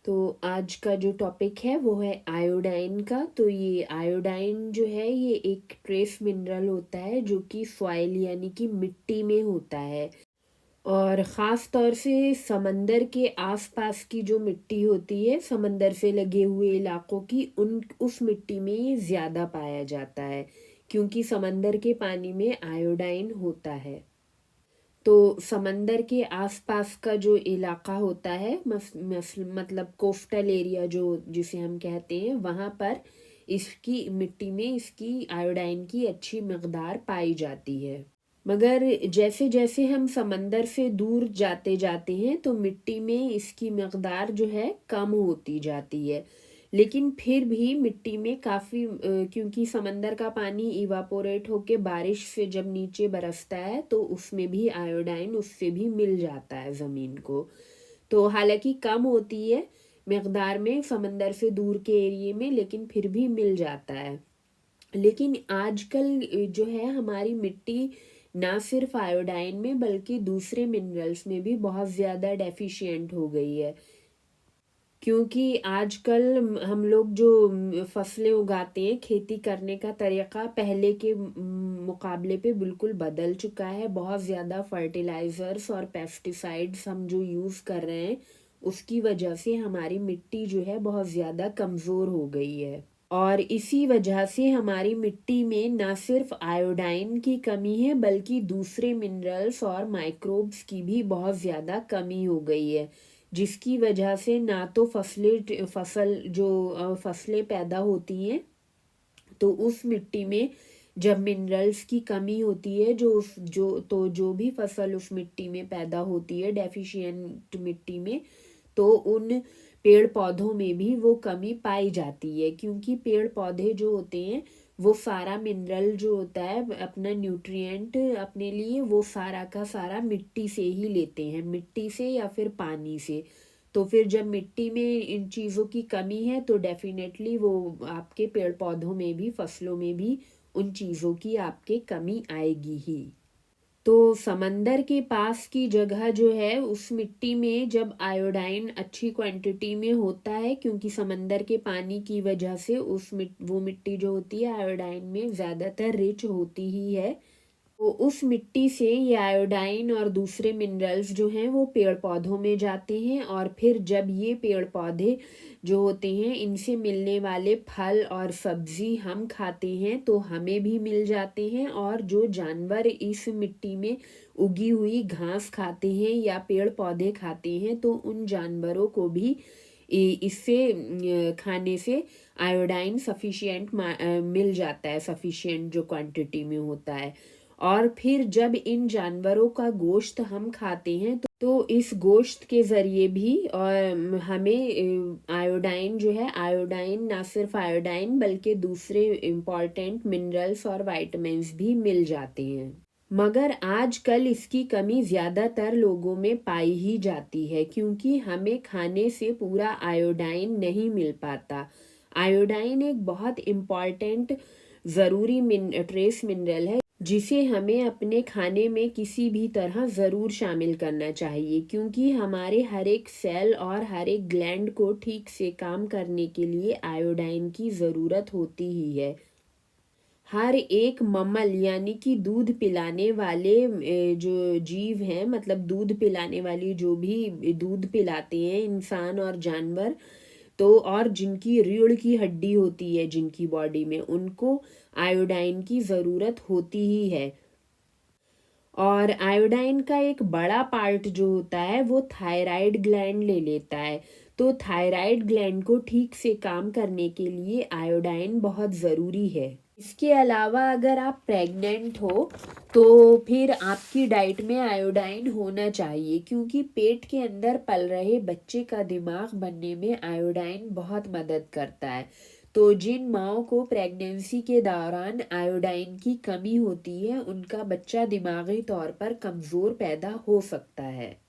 तो आज का जो टॉपिक है वो है आयोडाइन का। तो ये आयोडाइन जो है ये एक ट्रेस मिनरल होता है जो कि सॉइल यानी कि मिट्टी में होता है। और ख़ास तौर से समंदर के आसपास की जो मिट्टी होती है, समंदर से लगे हुए इलाकों की, उन उस मिट्टी में ये ज़्यादा पाया जाता है क्योंकि समंदर के पानी में आयोडाइन होता है। तो समंदर के आसपास का जो इलाका होता है, मतलब कोस्टल एरिया जो जिसे हम कहते हैं, वहाँ पर इसकी मिट्टी में इसकी आयोडाइन की अच्छी मकदार पाई जाती है। मगर जैसे जैसे हम समंदर से दूर जाते जाते हैं तो मिट्टी में इसकी मकदार जो है कम होती जाती है। लेकिन फिर भी मिट्टी में काफ़ी, क्योंकि समंदर का पानी इवापोरेट होके बारिश से जब नीचे बरसता है तो उसमें भी आयोडाइन उससे भी मिल जाता है ज़मीन को। तो हालांकि कम होती है मकदार में समंदर से दूर के एरिए में, लेकिन फिर भी मिल जाता है। लेकिन आजकल जो है हमारी मिट्टी ना सिर्फ आयोडाइन में बल्कि दूसरे मिनरल्स में भी बहुत ज़्यादा डेफिशिएंट हो गई है। क्योंकि आजकल हम लोग जो फसलें उगाते हैं, खेती करने का तरीका पहले के मुकाबले पे बिल्कुल बदल चुका है। बहुत ज़्यादा फर्टिलाइज़र्स और पेस्टिसाइड्स हम जो यूज़ कर रहे हैं उसकी वजह से हमारी मिट्टी जो है बहुत ज़्यादा कमज़ोर हो गई है। और इसी वजह से हमारी मिट्टी में ना सिर्फ आयोडाइन की कमी है बल्कि दूसरे मिनरल्स और माइक्रोब्स की भी बहुत ज़्यादा कमी हो गई है, जिसकी वजह से ना तो फसलें पैदा होती हैं। तो उस मिट्टी में जब मिनरल्स की कमी होती है, जो भी फसल उस मिट्टी में पैदा होती है डेफिशिएंट मिट्टी में, तो उन पेड़ पौधों में भी वो कमी पाई जाती है। क्योंकि पेड़ पौधे जो होते हैं वो सारा मिनरल जो होता है, अपना न्यूट्रिएंट अपने लिए वो सारा का सारा मिट्टी से ही लेते हैं, मिट्टी से या फिर पानी से। तो फिर जब मिट्टी में इन चीज़ों की कमी है तो डेफिनेटली वो आपके पेड़ पौधों में भी, फसलों में भी उन चीज़ों की आपके कमी आएगी ही। तो समंदर के पास की जगह जो है उस मिट्टी में जब आयोडाइन अच्छी क्वांटिटी में होता है, क्योंकि समंदर के पानी की वजह से वो मिट्टी जो होती है आयोडाइन में ज़्यादातर रिच होती ही है। तो उस मिट्टी से ये आयोडाइन और दूसरे मिनरल्स जो हैं वो पेड़ पौधों में जाते हैं, और फिर जब ये पेड़ पौधे जो होते हैं इनसे मिलने वाले फल और सब्जी हम खाते हैं तो हमें भी मिल जाते हैं। और जो जानवर इस मिट्टी में उगी हुई घास खाते हैं या पेड़ पौधे खाते हैं तो उन जानवरों को भी इससे खाने से आयोडाइन सफिशिएंट मिल जाता है, सफिशिएंट जो क्वांटिटी में होता है। और फिर जब इन जानवरों का गोश्त हम खाते हैं तो इस गोश्त के ज़रिए भी और हमें आयोडाइन जो है, आयोडाइन ना सिर्फ आयोडाइन बल्कि दूसरे इम्पॉर्टेंट मिनरल्स और वाइटामिन्स भी मिल जाते हैं। मगर आजकल इसकी कमी ज़्यादातर लोगों में पाई ही जाती है क्योंकि हमें खाने से पूरा आयोडाइन नहीं मिल पाता। आयोडाइन एक बहुत इम्पॉर्टेंट ज़रूरी ट्रेस मिनरल है जिसे हमें अपने खाने में किसी भी तरह ज़रूर शामिल करना चाहिए, क्योंकि हमारे हर एक सेल और हर एक ग्लैंड को ठीक से काम करने के लिए आयोडाइन की ज़रूरत होती ही है। हर एक मम्मल यानी कि दूध पिलाने वाले जो जीव हैं, मतलब दूध पिलाने वाली जो भी दूध पिलाते हैं इंसान और जानवर, तो और जिनकी रीढ़ की हड्डी होती है जिनकी बॉडी में, उनको आयोडाइन की ज़रूरत होती ही है। और आयोडाइन का एक बड़ा पार्ट जो होता है वो थायराइड ग्लैंड ले लेता है। तो थायराइड ग्लैंड को ठीक से काम करने के लिए आयोडाइन बहुत ज़रूरी है। इसके अलावा अगर आप प्रेग्नेंट हो तो फिर आपकी डाइट में आयोडाइन होना चाहिए, क्योंकि पेट के अंदर पल रहे बच्चे का दिमाग बनने में आयोडाइन बहुत मदद करता है। तो जिन माँओं को प्रेगनेंसी के दौरान आयोडाइन की कमी होती है उनका बच्चा दिमागी तौर पर कमज़ोर पैदा हो सकता है।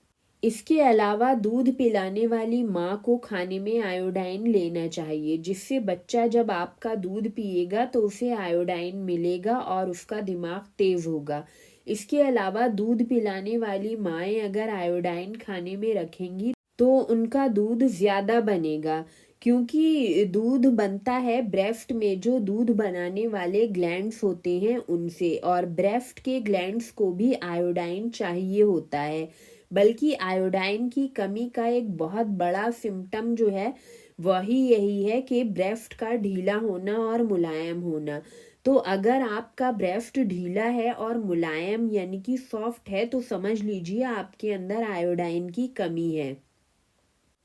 इसके अलावा दूध पिलाने वाली माँ को खाने में आयोडाइन लेना चाहिए, जिससे बच्चा जब आपका दूध पिएगा तो उसे आयोडाइन मिलेगा और उसका दिमाग तेज़ होगा। इसके अलावा दूध पिलाने वाली माएँ अगर आयोडाइन खाने में रखेंगी तो उनका दूध ज़्यादा बनेगा, क्योंकि दूध बनता है ब्रेस्ट में जो दूध बनाने वाले ग्लैंड्स होते हैं उनसे, और ब्रेस्ट के ग्लैंड्स को भी आयोडाइन चाहिए होता है। बल्कि आयोडाइन की कमी का एक बहुत बड़ा सिम्टम जो है वही यही है कि ब्रेस्ट का ढीला होना और मुलायम होना। तो अगर आपका ब्रेस्ट ढीला है और मुलायम यानी कि सॉफ्ट है तो समझ लीजिए आपके अंदर आयोडाइन की कमी है।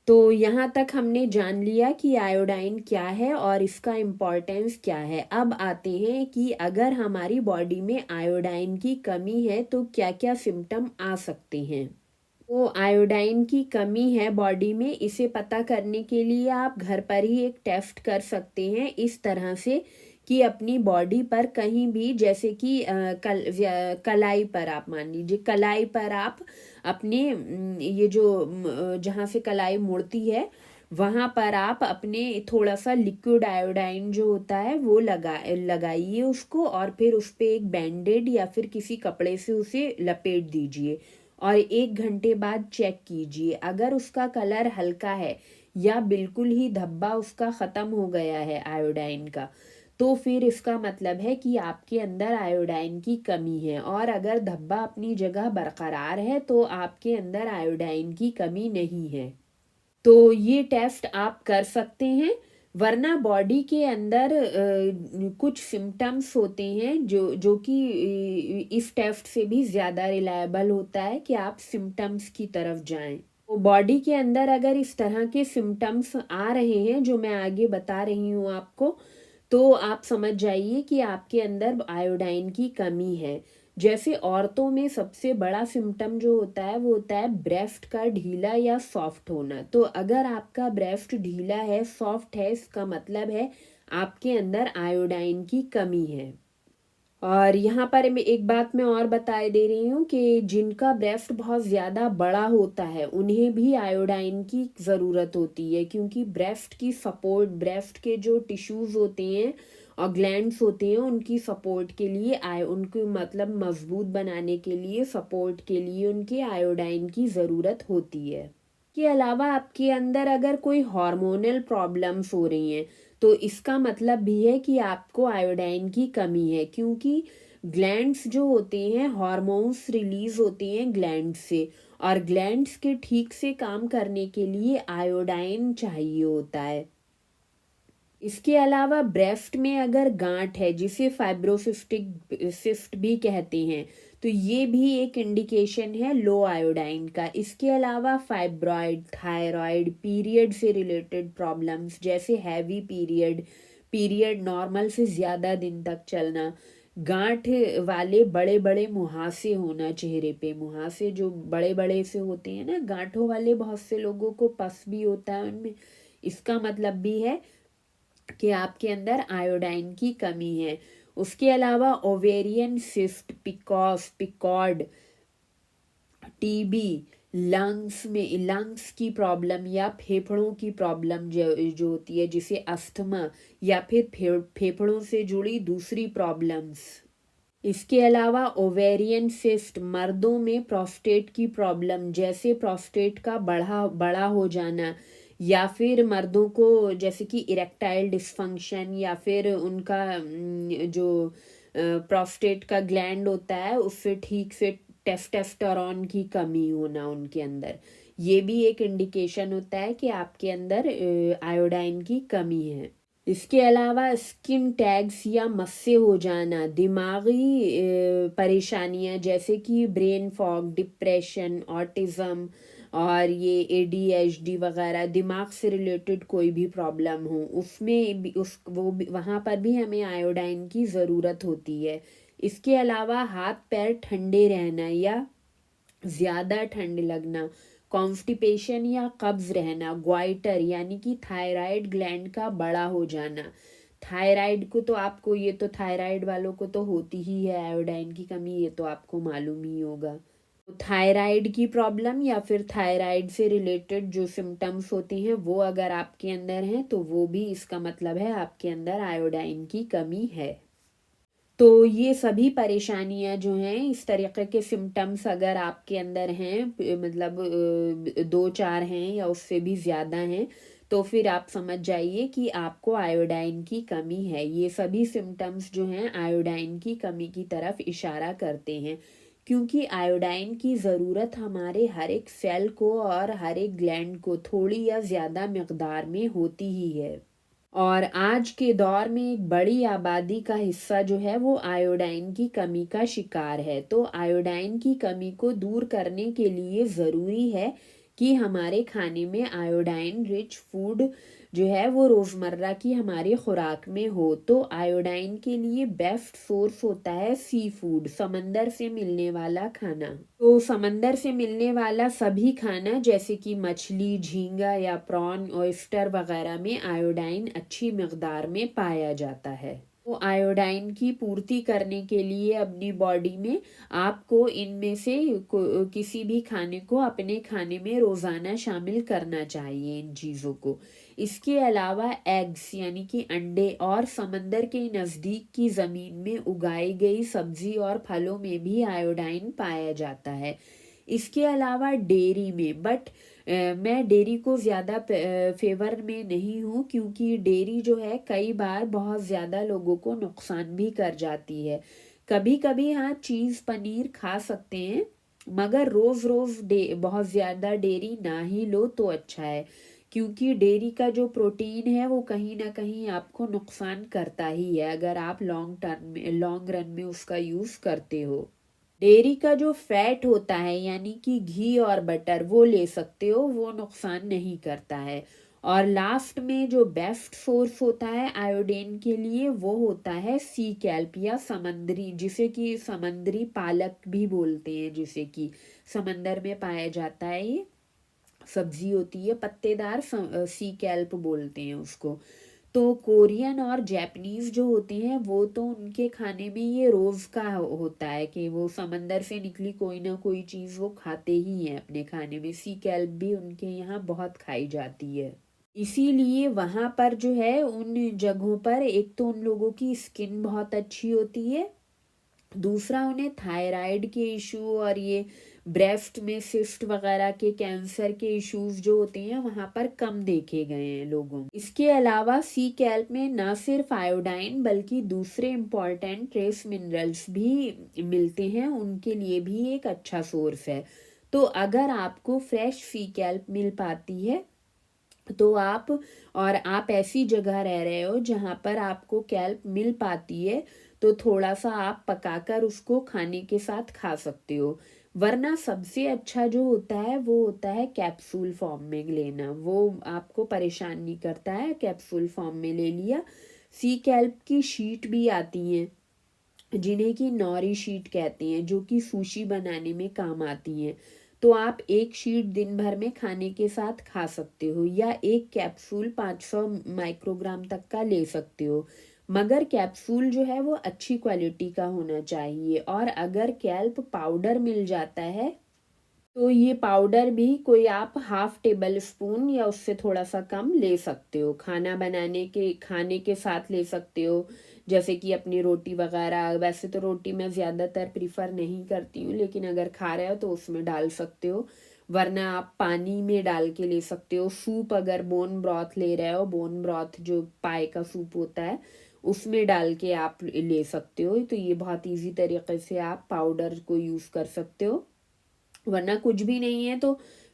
तो यहाँ तक हमने जान लिया कि आयोडाइन क्या है और इसका इम्पोर्टेंस क्या है। अब आते हैं कि अगर हमारी बॉडी में आयोडाइन की कमी है तो क्या क्या सिम्टम आ सकते हैं। तो आयोडाइन की कमी है बॉडी में, इसे पता करने के लिए आप घर पर ही एक टेस्ट कर सकते हैं इस तरह से कि अपनी बॉडी पर कहीं भी, जैसे कि कलाई पर, आप मान लीजिए कलाई पर आप अपने ये जो जहाँ से कलाई मुड़ती है वहाँ पर आप अपने थोड़ा सा लिक्विड आयोडाइन जो होता है वो लगाइए उसको, और फिर उस पर एक बैंडेड या फिर किसी कपड़े से उसे लपेट दीजिए और 1 घंटे बाद चेक कीजिए। अगर उसका कलर हल्का है या बिल्कुल ही धब्बा उसका ख़त्म हो गया है आयोडाइन का, तो फिर इसका मतलब है कि आपके अंदर आयोडाइन की कमी है। और अगर धब्बा अपनी जगह बरकरार है तो आपके अंदर आयोडाइन की कमी नहीं है। तो ये टेस्ट आप कर सकते हैं। वरना बॉडी के अंदर कुछ सिम्टम्स होते हैं जो कि इस टेस्ट से भी ज़्यादा रिलायबल होता है कि आप सिम्टम्स की तरफ जाएं। तो बॉडी के अंदर अगर इस तरह के सिम्टम्स आ रहे हैं जो मैं आगे बता रही हूँ आपको, तो आप समझ जाइए कि आपके अंदर आयोडाइन की कमी है। जैसे औरतों में सबसे बड़ा सिम्टम जो होता है वो होता है ब्रेस्ट का ढीला या सॉफ्ट होना। तो अगर आपका ब्रेस्ट ढीला है, सॉफ्ट है, इसका मतलब है आपके अंदर आयोडाइन की कमी है। और यहाँ पर मैं एक बात मैं और बता दे रही हूँ कि जिनका ब्रेस्ट बहुत ज़्यादा बड़ा होता है उन्हें भी आयोडाइन की ज़रूरत होती है, क्योंकि ब्रेस्ट की सपोर्ट, ब्रेस्ट के जो टिश्यूज़ होते हैं और ग्लैंड्स होते हैं उनकी सपोर्ट के लिए उनको मतलब मजबूत बनाने के लिए, सपोर्ट के लिए उनके आयोडाइन की ज़रूरत होती है। के अलावा आपके अंदर अगर कोई हार्मोनल प्रॉब्लम्स हो रही हैं तो इसका मतलब भी है कि आपको आयोडाइन की कमी है, क्योंकि ग्लैंड्स जो होते हैं हार्मोन्स रिलीज होते हैं ग्लैंड्स से, और ग्लैंड्स के ठीक से काम करने के लिए आयोडाइन चाहिए होता है। इसके अलावा ब्रेस्ट में अगर गांठ है जिसे फाइब्रोसिस्टिक सिस्ट भी कहते हैं तो ये भी एक इंडिकेशन है लो आयोडाइन का। इसके अलावा फाइब्रॉइड, थायराइड, पीरियड से रिलेटेड प्रॉब्लम्स जैसे हैवी पीरियड, पीरियड नॉर्मल से ज़्यादा दिन तक चलना, गांठ वाले बड़े बड़े मुहासे होना चेहरे पे, मुहासे जो बड़े बड़े से होते हैं ना गांठों वाले, बहुत से लोगों को पस भी होता है उनमें, इसका मतलब भी है कि आपके अंदर आयोडाइन की कमी है। उसके अलावा ovarian cyst, PCOS, PCOD, TB, lungs की प्रॉब्लम या फेफड़ों की प्रॉब्लम जो होती है जिसे अस्थमा, या फिर फेफड़ों से जुड़ी दूसरी प्रॉब्लम्स। इसके अलावा ओवेरियन सिस्ट, मर्दों में प्रोस्टेट की प्रॉब्लम जैसे प्रोस्टेट का बड़ा हो जाना, या फिर मर्दों को जैसे कि इरेक्टाइल डिस्फंक्शन, या फिर उनका जो प्रोस्टेट का ग्लैंड होता है उससे ठीक से टेस्टोस्टेरोन की कमी होना उनके अंदर, ये भी एक इंडिकेशन होता है कि आपके अंदर आयोडाइन की कमी है। इसके अलावा स्किन टैग्स या मस्से हो जाना, दिमागी परेशानियां जैसे कि ब्रेन फॉग, डिप्रेशन, ऑटिज़म और ये ADHD वगैरह, दिमाग से रिलेटेड कोई भी प्रॉब्लम हो उसमें भी वहाँ पर भी हमें आयोडाइन की ज़रूरत होती है। इसके अलावा हाथ पैर ठंडे रहना या ज़्यादा ठंड लगना, कॉन्स्टिपेशन या कब्ज रहना, ग्वाइटर यानी कि थायराइड ग्लैंड का बड़ा हो जाना। थायराइड को तो आपको, ये तो थायराइड वालों को तो होती ही है आयोडाइन की कमी, ये तो आपको मालूम ही होगा। तो थायराइड की प्रॉब्लम या फिर थायराइड से रिलेटेड जो सिम्टम्स होते हैं वो अगर आपके अंदर हैं तो वो भी इसका मतलब है आपके अंदर आयोडाइन की कमी है। तो ये सभी परेशानियां जो हैं, इस तरीके के सिम्टम्स अगर आपके अंदर हैं, मतलब 2-4 हैं या उससे भी ज़्यादा हैं, तो फिर आप समझ जाइए कि आपको आयोडाइन की कमी है। ये सभी सिम्टम्स जो हैं आयोडाइन की कमी की तरफ इशारा करते हैं, क्योंकि आयोडाइन की ज़रूरत हमारे हर एक सेल को और हर एक ग्लैंड को थोड़ी या ज़्यादा मिकदार में होती ही है। और आज के दौर में एक बड़ी आबादी का हिस्सा जो है वो आयोडाइन की कमी का शिकार है। तो आयोडाइन की कमी को दूर करने के लिए ज़रूरी है कि हमारे खाने में आयोडाइन रिच फूड जो है वो रोज़मर्रा की हमारी खुराक में हो। तो आयोडाइन के लिए बेस्ट सोर्स होता है सी फूड, समंदर से मिलने वाला खाना। तो समंदर से मिलने वाला सभी खाना जैसे कि मछली, झींगा या प्रॉन, ऑयस्टर वगैरह में आयोडाइन अच्छी मिकदार में पाया जाता है। तो आयोडाइन की पूर्ति करने के लिए अपनी बॉडी में आपको इनमें से किसी भी खाने को अपने खाने में रोज़ाना शामिल करना चाहिए, इन चीज़ों को। इसके अलावा एग्स यानी कि अंडे और समंदर के नज़दीक की ज़मीन में उगाई गई सब्जी और फलों में भी आयोडाइन पाया जाता है। इसके अलावा डेयरी में, बट मैं डेयरी को ज़्यादा फेवर में नहीं हूँ, क्योंकि डेयरी जो है कई बार बहुत ज़्यादा लोगों को नुकसान भी कर जाती है। कभी कभी हाँ चीज़ पनीर खा सकते हैं, मगर रोज़ रोज़ बहुत ज़्यादा डेयरी ना ही लो तो अच्छा है, क्योंकि डेयरी का जो प्रोटीन है वो कहीं ना कहीं आपको नुकसान करता ही है अगर आप लॉन्ग रन में उसका यूज़ करते हो। डेयरी का जो फैट होता है यानी कि घी और बटर वो ले सकते हो, वो नुकसान नहीं करता है। और लास्ट में जो बेस्ट सोर्स होता है आयोडीन के लिए वो होता है सी कैल्प या समुद्री, जिसे कि समुद्री पालक भी बोलते हैं, जिसे कि समंदर में पाया जाता है। ये सब्जी होती है पत्तेदार, सी कैल्प बोलते हैं उसको। तो कोरियन और जैपनीज जो होते हैं वो तो उनके खाने में ये रोज का होता है कि वो समंदर से निकली कोई ना कोई चीज़ वो खाते ही हैं अपने खाने में। सी कैल्प भी उनके यहाँ बहुत खाई जाती है। इसीलिए वहाँ पर जो है उन जगहों पर एक तो उन लोगों की स्किन बहुत अच्छी होती है, दूसरा उन्हें थायराइड के इशू और ये ब्रेस्ट में सिस्ट वगैरह के कैंसर के इश्यूज जो होते हैं वहाँ पर कम देखे गए हैं लोगों में। इसके अलावा सी कैल्प में न सिर्फ आयोडाइन बल्कि दूसरे इम्पॉर्टेंट ट्रेस मिनरल्स भी मिलते हैं, उनके लिए भी एक अच्छा सोर्स है। तो अगर आपको फ्रेश सी कैल्प मिल पाती है तो आप ऐसी जगह रह रहे हो जहाँ पर आपको कैल्प मिल पाती है, तो थोड़ा सा आप पकाकर उसको खाने के साथ खा सकते हो। वरना सबसे अच्छा जो होता है वो होता है कैप्सूल फॉर्म में लेना, वो आपको परेशान नहीं करता है। कैप्सूल फॉर्म में ले लिया। सी कैल्प की शीट भी आती हैं जिन्हें कि नॉरी शीट कहते हैं, जो कि सुशी बनाने में काम आती हैं। तो आप एक शीट दिन भर में खाने के साथ खा सकते हो, या एक कैप्सूल 500 माइक्रोग्राम तक का ले सकते हो। मगर कैप्सूल जो है वो अच्छी क्वालिटी का होना चाहिए। और अगर कैल्प पाउडर मिल जाता है तो ये पाउडर भी कोई आप हाफ टेबल स्पून या उससे थोड़ा सा कम ले सकते हो, खाने के साथ ले सकते हो। जैसे कि अपनी रोटी वगैरह, वैसे तो रोटी मैं ज़्यादातर प्रीफर नहीं करती हूँ, लेकिन अगर खा रहे हो तो उसमें डाल सकते हो। वरना आप पानी में डाल के ले सकते हो। सूप अगर बोन ब्रॉथ ले रहे हो, बोन ब्रॉथ जो पाए का सूप होता है उसमें डाल के आप ले सकते हो। तो ये बहुत इजी तरीके से आप पाउडर को यूज़ कर सकते हो। वरना कुछ भी नहीं है तो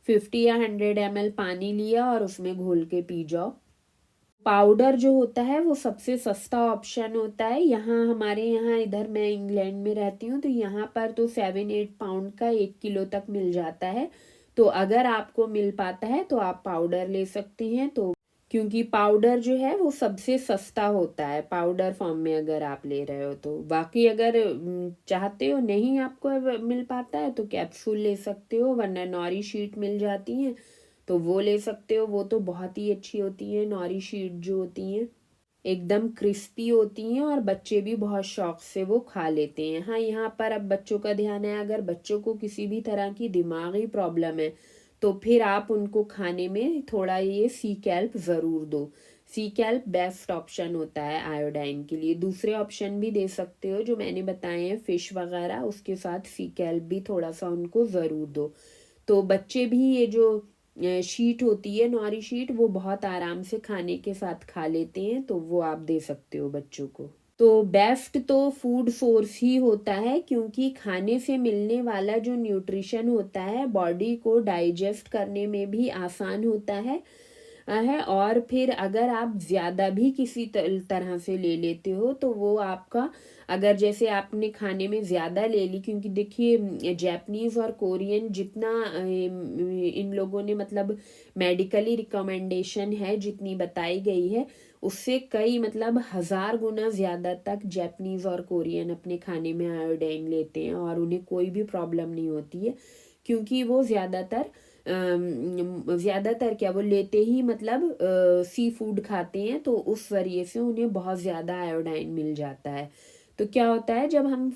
50 या 100 ml पानी लिया और उसमें घोल के पी जाओ। पाउडर जो होता है वो सबसे सस्ता ऑप्शन होता है। यहाँ हमारे यहाँ, इधर मैं इंग्लैंड में रहती हूँ तो यहाँ पर तो 7-8 पाउंड का 1 किलो तक मिल जाता है। तो अगर आपको मिल पाता है तो आप पाउडर ले सकती हैं। तो क्योंकि पाउडर जो है वो सबसे सस्ता होता है पाउडर फॉर्म में अगर आप ले रहे हो तो। बाकी अगर चाहते हो नहीं आपको मिल पाता है तो कैप्सूल ले सकते हो, वरना नॉरी शीट मिल जाती है तो वो ले सकते हो। वो तो बहुत ही अच्छी होती है नॉरी शीट जो होती हैं, एकदम क्रिस्पी होती हैं और बच्चे भी बहुत शौक से वो खा लेते हैं। हाँ, यहाँ पर अब बच्चों का ध्यान है, अगर बच्चों को किसी भी तरह की दिमागी प्रॉब्लम है तो फिर आप उनको खाने में थोड़ा ये सी कैल्प ज़रूर दो। सी कैल्प बेस्ट ऑप्शन होता है आयोडाइन के लिए। दूसरे ऑप्शन भी दे सकते हो जो मैंने बताए हैं, फिश वगैरह, उसके साथ सी कैल्प भी थोड़ा सा उनको ज़रूर दो। तो बच्चे भी ये जो शीट होती है, नॉरी शीट, वो बहुत आराम से खाने के साथ खा लेते हैं, तो वो आप दे सकते हो बच्चों को। तो बेस्ट तो फूड सोर्स ही होता है, क्योंकि खाने से मिलने वाला जो न्यूट्रिशन होता है बॉडी को डाइजेस्ट करने में भी आसान होता है। और फिर अगर आप ज़्यादा भी किसी तरह से ले लेते हो तो वो आपका, अगर जैसे आपने खाने में ज़्यादा ले ली, क्योंकि देखिए जैपनीज़ और कोरियन जितना इन लोगों ने मतलब मेडिकली रिकमेंडेशन है जितनी बताई गई है, उससे कई मतलब 1000 गुना ज़्यादा तक जैपनीज़ और कोरियन अपने खाने में आयोडीन लेते हैं और उन्हें कोई भी प्रॉब्लम नहीं होती है, क्योंकि वो ज़्यादातर क्या, वो लेते ही मतलब सी फूड खाते हैं, तो उस वजह से उन्हें बहुत ज़्यादा आयोडाइन मिल जाता है। तो क्या होता है, जब हम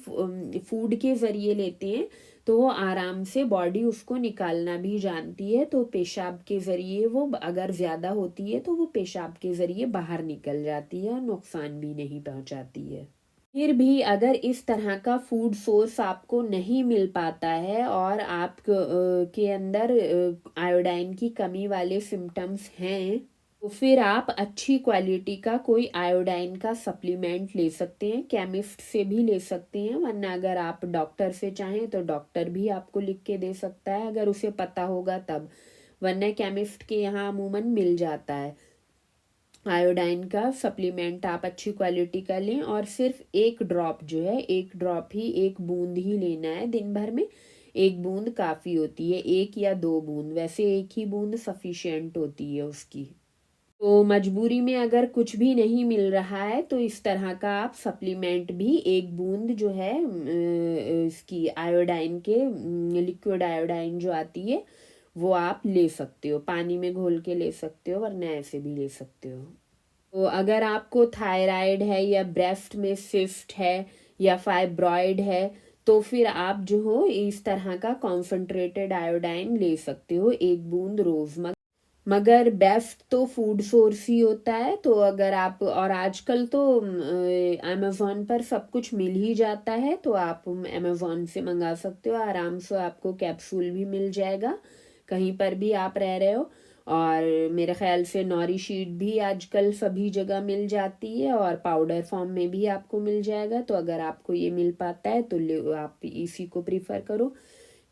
फूड के ज़रिए लेते हैं तो वो आराम से बॉडी उसको निकालना भी जानती है, तो पेशाब के ज़रिए वो अगर ज़्यादा होती है तो वो पेशाब के ज़रिए बाहर निकल जाती है और नुकसान भी नहीं पहुंचाती है। फिर भी अगर इस तरह का फूड सोर्स आपको नहीं मिल पाता है और आप के अंदर आयोडाइन की कमी वाले सिम्टम्स हैं, तो फिर आप अच्छी क्वालिटी का कोई आयोडाइन का सप्लीमेंट ले सकते हैं, केमिस्ट से भी ले सकते हैं, वरना अगर आप डॉक्टर से चाहें तो डॉक्टर भी आपको लिख के दे सकता है अगर उसे पता होगा तब, वरना केमिस्ट के यहाँ अमूमन मिल जाता है आयोडाइन का सप्लीमेंट। आप अच्छी क्वालिटी का लें और सिर्फ एक ड्रॉप जो है, एक ड्रॉप ही, एक बूंद ही लेना है दिन भर में। एक बूंद काफ़ी होती है, 1 या 2 बूंद, वैसे एक ही बूंद सफिशिएंट होती है उसकी। तो मजबूरी में अगर कुछ भी नहीं मिल रहा है तो इस तरह का आप सप्लीमेंट भी, एक बूंद जो है इसकी आयोडाइन के, लिक्विड आयोडाइन जो आती है, वो आप ले सकते हो, पानी में घोल के ले सकते हो, वरना ऐसे भी ले सकते हो। तो अगर आपको थायराइड है या ब्रेस्ट में सिस्ट है या फाइब्रॉइड है, तो फिर आप जो हो इस तरह का कॉन्सेंट्रेटेड आयोडाइन ले सकते हो, 1 बूंद रोज। मगर बेस्ट तो फूड सोर्स ही होता है। तो अगर आप, और आजकल तो अमेज़ोन पर सब कुछ मिल ही जाता है, तो आप अमेज़ोन से मंगा सकते हो आराम से, आपको कैप्सूल भी मिल जाएगा कहीं पर भी आप रह रहे हो। और मेरे ख्याल से नॉरी शीट भी आजकल सभी जगह मिल जाती है और पाउडर फॉर्म में भी आपको मिल जाएगा। तो अगर आपको ये मिल पाता है तो आप इसी को प्रीफर करो।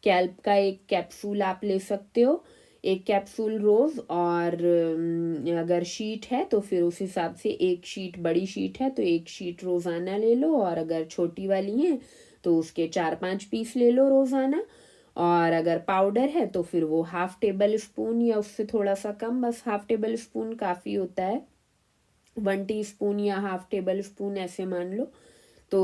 कैल्प का एक कैप्सूल आप ले सकते हो, 1 कैप्सूल रोज़। और अगर शीट है तो फिर उस हिसाब से, एक शीट, बड़ी शीट है तो 1 शीट रोज़ाना ले लो, और अगर छोटी वाली है तो उसके 4-5 पीस ले लो रोज़ाना। और अगर पाउडर है तो फिर वो 1/2 टेबल स्पून या उससे थोड़ा सा कम, बस 1/2 टेबल स्पून काफ़ी होता है, 1 टीस्पून या 1/2 टेबल स्पून ऐसे मान लो। तो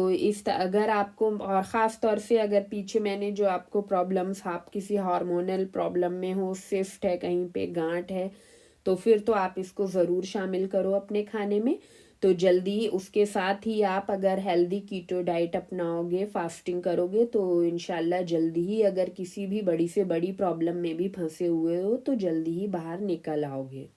अगर आपको, और ख़ास तौर से अगर पीछे मैंने जो आपको प्रॉब्लम्स, आप किसी हार्मोनल प्रॉब्लम में हो, सिस्ट है, कहीं पे गांठ है, तो फिर तो आप इसको ज़रूर शामिल करो अपने खाने में। तो जल्दी उसके साथ ही आप अगर हेल्दी कीटो डाइट अपनाओगे, फास्टिंग करोगे, तो इंशाल्लाह जल्दी ही, अगर किसी भी बड़ी से बड़ी प्रॉब्लम में भी फंसे हुए हो तो जल्दी ही बाहर निकल आओगे।